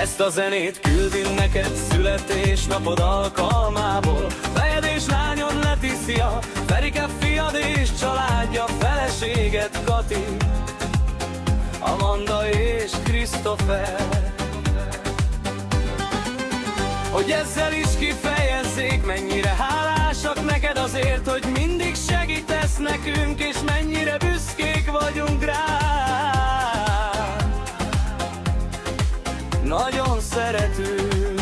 Ezt a zenét küldi neked születésnapod alkalmából. Fejed és lányod Leticia, Ferike fiad és családja, feleséged Kati, Amanda és Christopher. Hogy ezzel is kifejezzék, mennyire hálásak neked azért, hogy mindig segítesz nekünk, és mennyire büszkék vagyunk rád. Nagyon szeretünk.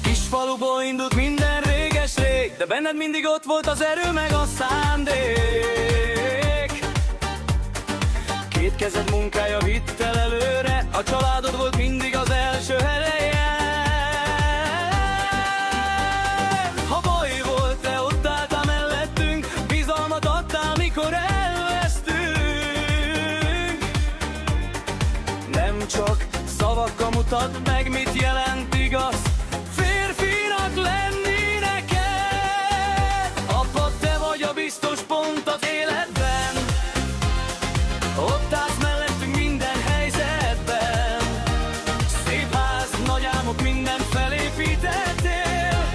Kisfaluból indult minden réges-rég, de benned mindig ott volt az erő meg a szándék. Két kezed munkája vitt el előre, a családod volt mindig az első helyen. Ha baj volt, te ott álltál mellettünk, bizalmat adtál, mikor elvesztünk. Nem csak szavakkal mutat meg, mit jelent igaz férfinak lenni neked. Apa, te vagy a biztos pont az életben, ott állsz mellettünk minden helyzetben. Szép ház, nagy álmok, mindent felépítettél,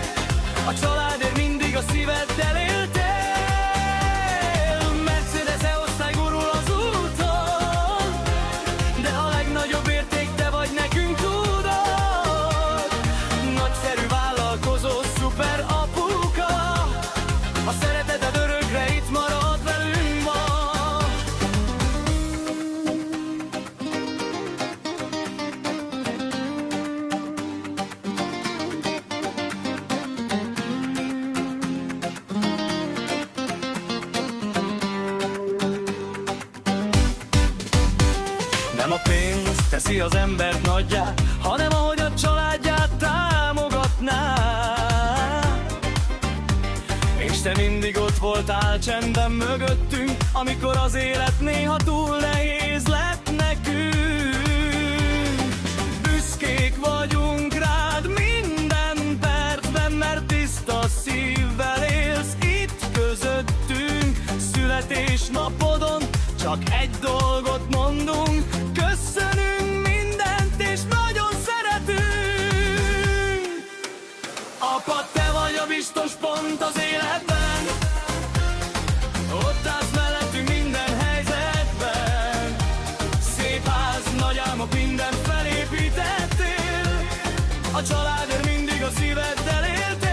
a családért mindig a szíveddel éltél. Mercedes E-osztály gurul az úton, de a legnagyobb érték te vagy nekünk, tudod. Nagyszerű vállalkozó, szuper apuka, a szereteted örökre itt marad velünk ma. Nem a pénz teszi az embert nagyjá, hanem ahogy a családját támogatná. És te mindig ott voltál csendben mögöttünk, amikor az élet néha túl nehéz lett nekünk. Büszkék vagyunk rád minden percben, mert tiszta szívvel élsz itt közöttünk. Születésnapodon csak egy dolgot mondunk: köszönünk mindent és nagyon szeretünk. Apa, te vagy a biztos pont az életben, ott állsz mellettünk minden helyzetben. Szép ház, nagy álmok, mindent felépítettél, a családért mindig a szíveddel éltél.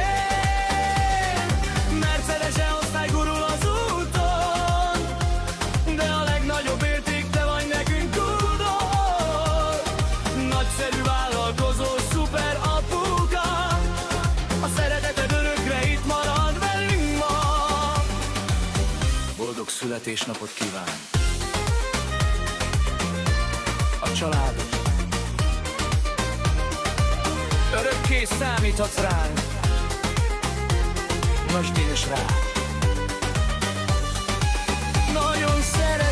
Mercedes E-osztály gurul az úton, de a legnagyobb érték te vagy nekünk, tudod. Nagyszerű vállalkozó, szuper apuka, a szereteted örökre itt marad velünk ma. Boldog születésnapot kíván a családod. Örökké számíthatsz ránk, most én is rád. Nagyon szeretem.